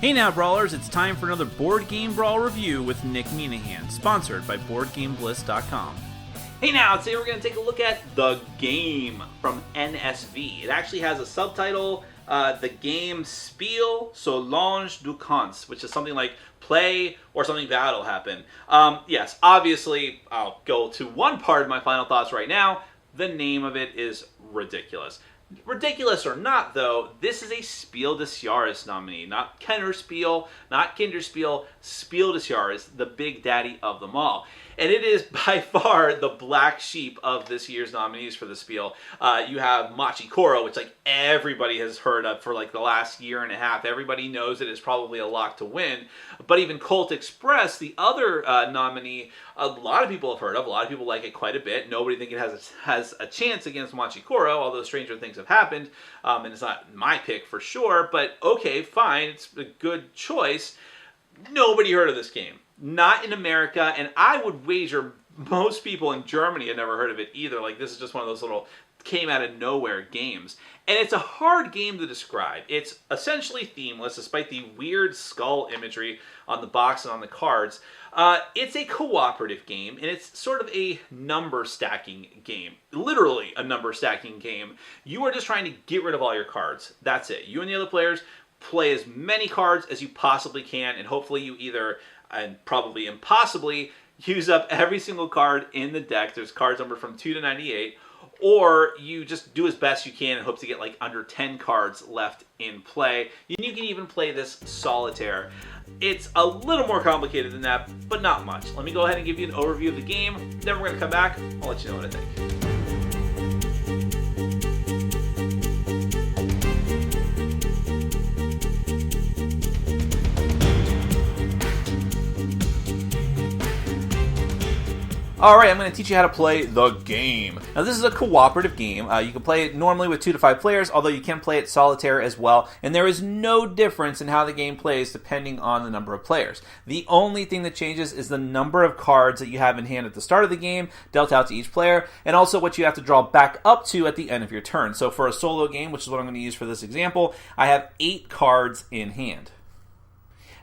Hey now, Brawlers, it's time for another Board Game Brawl review with Nick Minahan, sponsored by BoardGameBliss.com. Hey now, today we're going to take a look at The Game from NSV. It actually has a subtitle, The Game Spiel, so lange, kannst, which is something like play or something bad will happen. Yes, obviously, I'll go to one part of my final thoughts right now. The name of it is ridiculous. Ridiculous or not, though, this is a Spiel des Jahres nominee. Not Kennerspiel, not Kinderspiel, Spiel des Jahres, the big daddy of them all. And it is by far the black sheep of this year's nominees for the Spiel. You have Machi Koro, which like everybody has heard of for like the last year and a half. Everybody knows it is probably a lock to win. But even Colt Express, the other nominee, a lot of people have heard of. A lot of people like it quite a bit. Nobody think it has a chance against Machi Koro, although stranger things have happened. And it's not my pick for sure, but okay, fine. It's a good choice. Nobody heard of this game. Not in America, and I would wager most people in Germany had never heard of it either. Like, this is just one of those little came out of nowhere games. And it's a hard game to describe. It's essentially themeless, despite the weird skull imagery on the box and on the cards. It's a cooperative game, and it's sort of a number stacking game. Literally a number stacking game. You are just trying to get rid of all your cards. That's it. You and the other players play as many cards as you possibly can, and hopefully you either, and probably impossibly, use up every single card in the deck. There's cards numbered from 2 to 98. Or you just do as best you can and hope to get like under 10 cards left in play. And you can even play this solitaire. It's a little more complicated than that, but not much. Let me go ahead and give you an overview of the game. Then we're going to come back. I'll let you know what I think. Alright, I'm going to teach you how to play The Game. Now this is a cooperative game. You can play it normally with 2 to 5 players, although you can play it solitaire as well, and there is no difference in how the game plays depending on the number of players. The only thing that changes is the number of cards that you have in hand at the start of the game, dealt out to each player, and also what you have to draw back up to at the end of your turn. So for a solo game, which is what I'm going to use for this example, I have 8 cards in hand.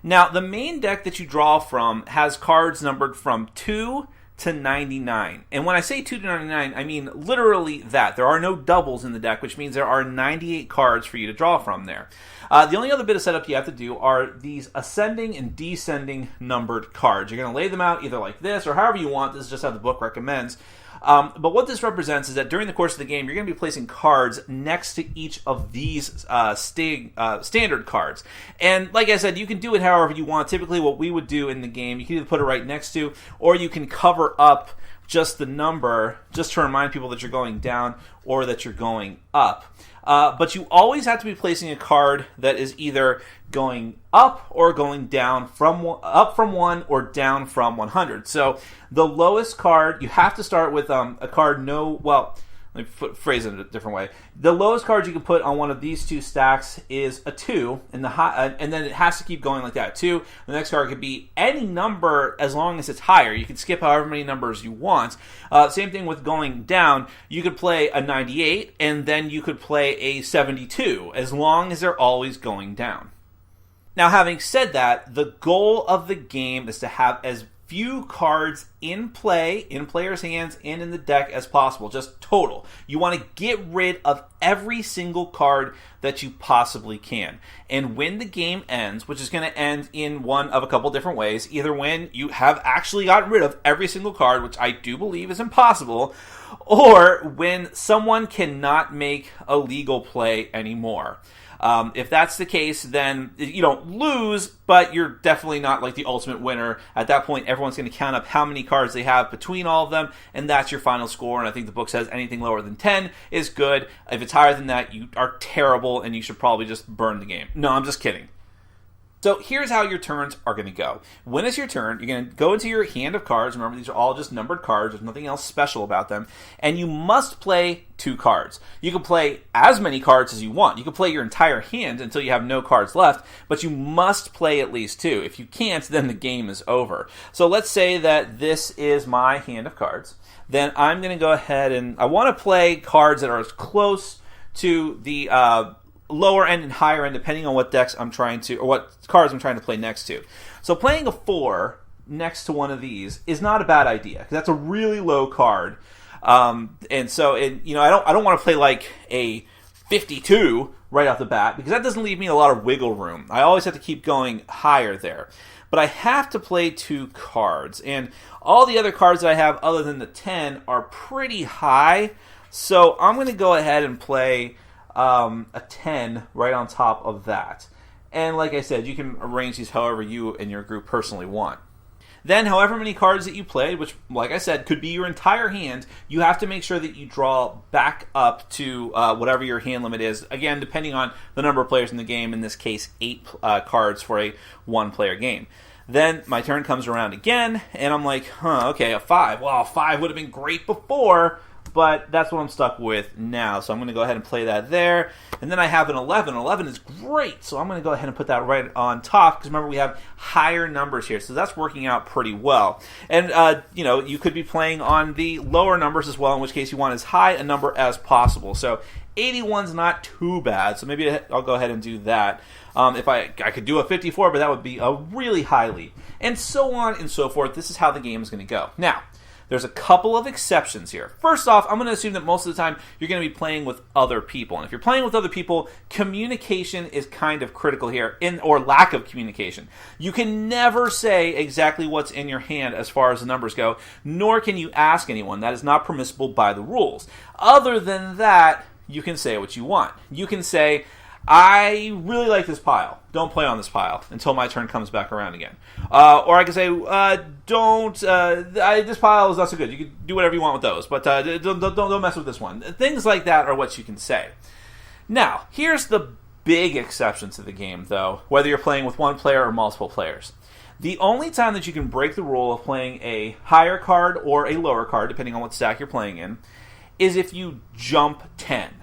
Now the main deck that you draw from has cards numbered from 2 to 99. And when I say 2 to 99, I mean literally that. There are no doubles in the deck, which means there are 98 cards for you to draw from there. The only other bit of setup you have to do are these ascending and descending numbered cards. You're going to lay them out either like this or however you want. This is just how the book recommends. But what this represents is that during the course of the game, you're going to be placing cards next to each of these standard cards. And like I said, you can do it however you want. Typically what we would do in the game, you can either put it right next to, or you can cover up just the number, just to remind people that you're going down or that you're going up. But you always have to be placing a card that is either going up or going down up from 1 or down from 100. So the lowest card, you have to start with a card let me phrase it a different way. The lowest card you can put on one of these 2 stacks is a 2, and then it has to keep going like that. 2. The next card could be any number as long as it's higher. You can skip however many numbers you want. Same thing with going down. You could play a 98, and then you could play a 72, as long as they're always going down. Now, having said that, the goal of the game is to have as few cards in play, in players' hands, and in the deck as possible, just total. You want to get rid of every single card that you possibly can. And when the game ends, which is going to end in one of a couple different ways, either when you have actually gotten rid of every single card, which I do believe is impossible, or when someone cannot make a legal play anymore. If that's the case, then you don't lose, but you're definitely not like the ultimate winner. At that point, everyone's going to count up how many cards they have between all of them, and that's your final score. And I think the book says anything lower than 10 is good. If it's higher than that, you are terrible, and you should probably just burn the game. No, I'm just kidding. So here's how your turns are going to go. When it's your turn, you're going to go into your hand of cards. Remember, these are all just numbered cards. There's nothing else special about them. And you must play 2 cards. You can play as many cards as you want. You can play your entire hand until you have no cards left, but you must play at least 2. If you can't, then the game is over. So let's say that this is my hand of cards. Then I'm going to go ahead and I want to play cards that are as close to the lower end and higher end depending on what decks I'm trying to, or what cards I'm trying to play next to. So playing a 4 next to one of these is not a bad idea because that's a really low card. And so, I don't want to play like a 52 right off the bat because that doesn't leave me a lot of wiggle room. I always have to keep going higher there. But I have to play 2 cards, and all the other cards that I have other than the 10 are pretty high. So I'm going to go ahead and play a 10 right on top of that. And like I said, you can arrange these however you and your group personally want. Then, however many cards that you played, which, like I said, could be your entire hand, you have to make sure that you draw back up to whatever your hand limit is. Again, depending on the number of players in the game, in this case, 8 cards for a 1-player game. Then my turn comes around again, and I'm like, okay, a 5. Well, a 5 would have been great before, but that's what I'm stuck with now. So I'm going to go ahead and play that there. And then I have an 11. 11 is great, so I'm going to go ahead and put that right on top, because remember, we have higher numbers here, so that's working out pretty well. And, you could be playing on the lower numbers as well, in which case you want as high a number as possible. So 81's not too bad, so maybe I'll go ahead and do that. If I could do a 54, but that would be a really high lead. And so on and so forth. This is how the game is going to go. Now, there's a couple of exceptions here. First off, I'm going to assume that most of the time you're going to be playing with other people. And if you're playing with other people, communication is kind of critical here, or lack of communication. You can never say exactly what's in your hand as far as the numbers go, nor can you ask anyone. That is not permissible by the rules. Other than that, you can say what you want. You can say, I really like this pile. Don't play on this pile until my turn comes back around again. Or I can say, this pile is not so good. You can do whatever you want with those, but don't mess with this one. Things like that are what you can say. Now, here's the big exception to the game, though, whether you're playing with one player or multiple players. The only time that you can break the rule of playing a higher card or a lower card, depending on what stack you're playing in, is if you jump 10.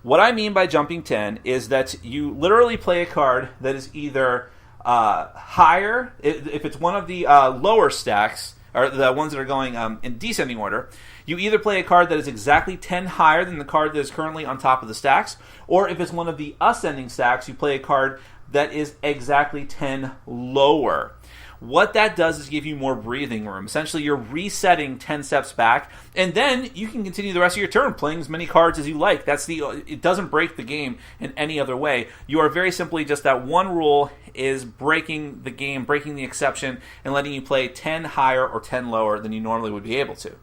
What I mean by jumping 10 is that you literally play a card that is either higher, if it's one of the lower stacks, or the ones that are going in descending order, you either play a card that is exactly 10 higher than the card that is currently on top of the stacks, or if it's one of the ascending stacks, you play a card that is exactly 10 lower. What that does is give you more breathing room. Essentially, you're resetting 10 steps back, and then you can continue the rest of your turn playing as many cards as you like. It doesn't break the game in any other way. You are very simply just that one rule is breaking the game, breaking the exception, and letting you play 10 higher or 10 lower than you normally would be able to.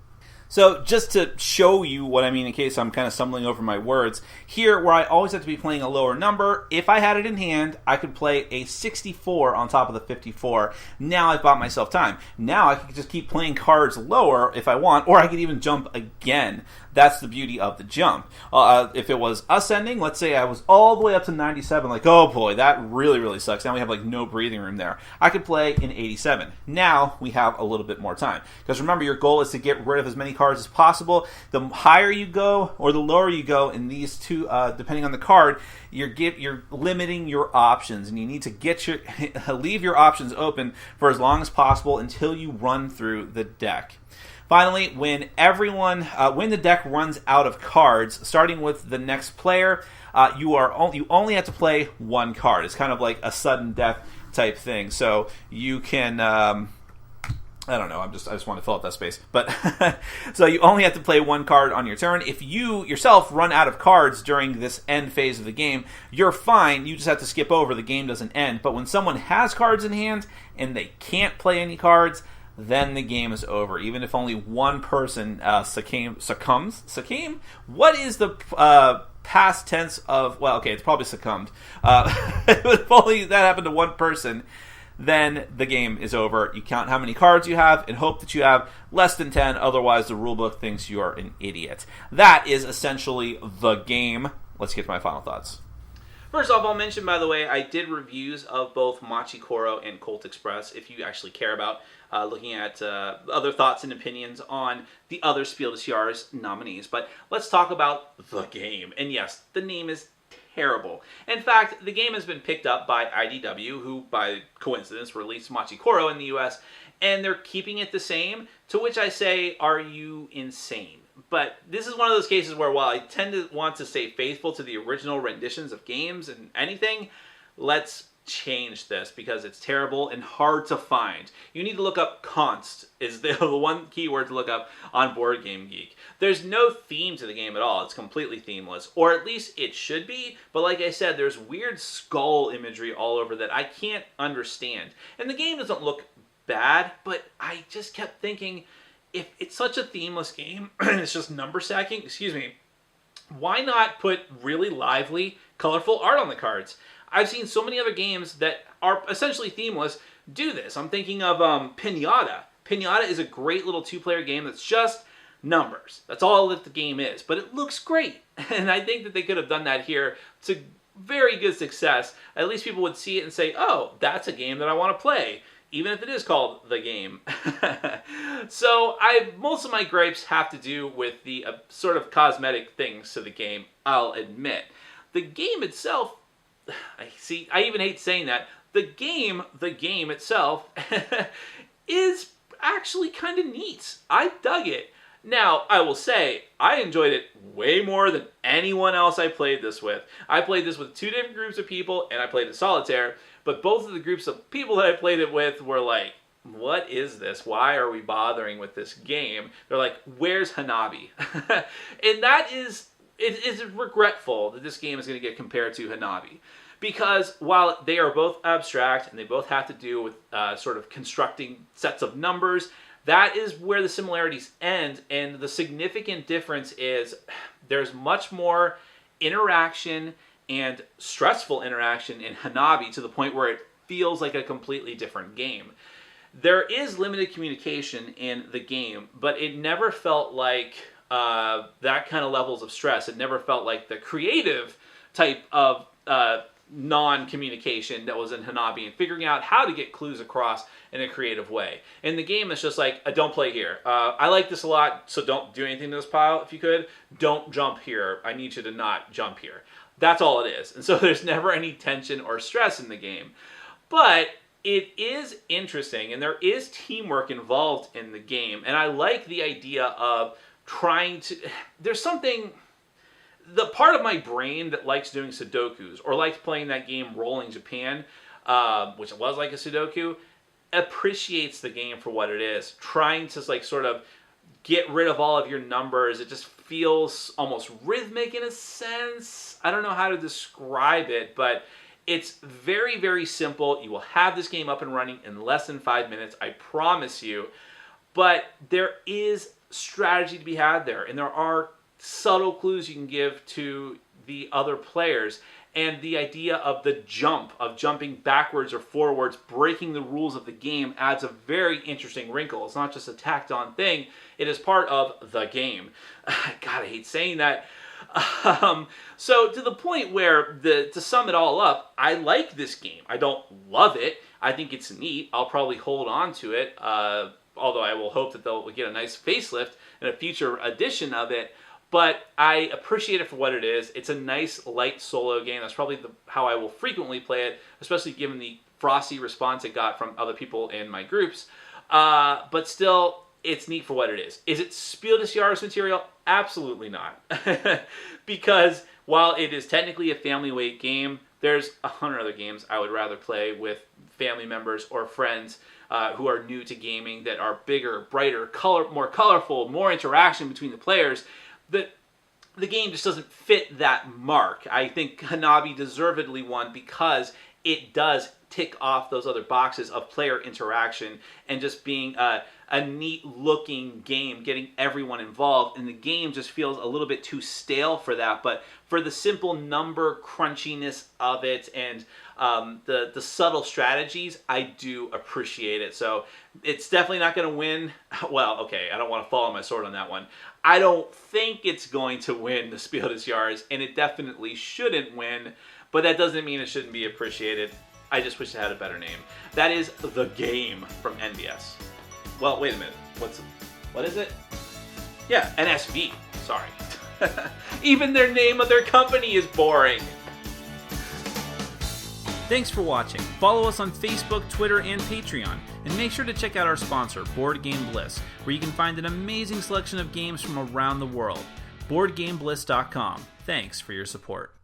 So just to show you what I mean in case I'm kind of stumbling over my words, here where I always have to be playing a lower number, if I had it in hand, I could play a 64 on top of the 54. Now I've bought myself time. Now I can just keep playing cards lower if I want, or I could even jump again. That's the beauty of the jump. If it was ascending, let's say I was all the way up to 97, like, oh boy, that really, really sucks. Now we have like no breathing room there. I could play in 87. Now we have a little bit more time. Because remember, your goal is to get rid of as many cards as possible. The higher you go or the lower you go in these two, depending on the card, you're limiting your options, and you need to leave your options open for as long as possible until you run through the deck. Finally, when the deck runs out of cards, starting with the next player, you only have to play one card. It's kind of like a sudden death type thing. So you can, I don't know. I just want to fill up that space. But so you only have to play one card on your turn. If you yourself run out of cards during this end phase of the game, you're fine. You just have to skip over. The game doesn't end. But when someone has cards in hand and they can't play any cards, then the game is over. Even if only one person succumbs. Succumb? What is the past tense of? Well, okay, it's probably succumbed. If only that happened to one person, then the game is over. You count how many cards you have and hope that you have less than 10. Otherwise, the rulebook thinks you are an idiot. That is essentially the game. Let's get to my final thoughts. First off, I'll mention, by the way, I did reviews of both Machi Koro and Colt Express, if you actually care about looking at other thoughts and opinions on the other Spiel des Jahres nominees. But let's talk about the game. And yes, the name is terrible. In fact, the game has been picked up by IDW, who, by coincidence, released Machi Koro in the US, and they're keeping it the same, to which I say, are you insane? But this is one of those cases where while I tend to want to stay faithful to the original renditions of games and anything, let's change this because it's terrible and hard to find. You need to look up kannst is the one keyword to look up on Board Game Geek. There's no theme to the game at all. It's completely themeless, or at least it should be. But like I said, there's weird skull imagery all over that I can't understand. And the game doesn't look bad, but I just kept thinking, if it's such a themeless game and it's just number stacking, why not put really lively, colorful art on the cards? I've seen so many other games that are essentially themeless do this. I'm thinking of Pinata. Pinata is a great little 2-player game that's just numbers. That's all that the game is, but it looks great. And I think that they could have done that here to very good success. At least people would see it and say, oh, that's a game that I want to play, even if it is called The Game. So most of my gripes have to do with the sort of cosmetic things to the game, I'll admit. The game itself, I even hate saying that, the game itself is actually kind of neat. I dug it. Now, I will say, I enjoyed it way more than anyone else I played this with. I played this with 2 different groups of people, and I played it solitaire, but both of the groups of people that I played it with were like, what is this? Why are we bothering with this game? They're like, where's Hanabi? And that is, it is regretful that this game is going to get compared to Hanabi. Because while they are both abstract and they both have to do with sort of constructing sets of numbers, that is where the similarities end. And the significant difference is there's much more interaction and stressful interaction in Hanabi to the point where it feels like a completely different game. There is limited communication in the game, but it never felt like that kind of levels of stress. It never felt like the creative type of non-communication that was in Hanabi and figuring out how to get clues across in a creative way. In the game, it's just like, don't play here. I like this a lot, so don't do anything to this pile if you could. Don't jump here. I need you to not jump here. That's all it is. And so there's never any tension or stress in the game. But it is interesting, and there is teamwork involved in the game. And I like the idea of trying to... There's something... The part of my brain that likes doing Sudokus, or likes playing that game Rolling Japan, which was like a Sudoku, appreciates the game for what it is. Trying to like sort of get rid of all of your numbers. It just feels almost rhythmic in a sense. I don't know how to describe it, but it's very, very simple. You will have this game up and running in less than 5 minutes, I promise you. But there is strategy to be had there, and there are subtle clues you can give to the other players. And the idea of the jump, of jumping backwards or forwards, breaking the rules of the game adds a very interesting wrinkle. It's not just a tacked on thing, it is part of the game. God, I hate saying that. So to the point where, to sum it all up, I like this game. I don't love it. I think it's neat. I'll probably hold on to it, although I will hope that they'll get a nice facelift in a future edition of it. But I appreciate it for what it is. It's a nice, light solo game. That's probably how I will frequently play it, especially given the frosty response it got from other people in my groups. But still, it's neat for what it is. Is it Spiel des Jahres material? Absolutely not. Because while it is technically a family weight game, there's 100 other games I would rather play with family members or friends who are new to gaming that are bigger, brighter, more colorful, more interaction between the players. The game just doesn't fit that mark. I think Hanabi deservedly won because it does tick off those other boxes of player interaction and just being a neat looking game, getting everyone involved. And the game just feels a little bit too stale for that. But for the simple number crunchiness of it and the subtle strategies, I do appreciate it. So it's definitely not going to win. Well, okay, I don't want to fall on my sword on that one. I don't think it's going to win the Spiel des Jahres, and it definitely shouldn't win, but that doesn't mean it shouldn't be appreciated. I just wish it had a better name. That is The Game from NBS. Well, wait a minute. What is it? Yeah, NSV. Sorry. Even their name of their company is boring. Thanks for watching. Follow us on Facebook, Twitter, and Patreon. And make sure to check out our sponsor, Board Game Bliss, where you can find an amazing selection of games from around the world. BoardGameBliss.com. Thanks for your support.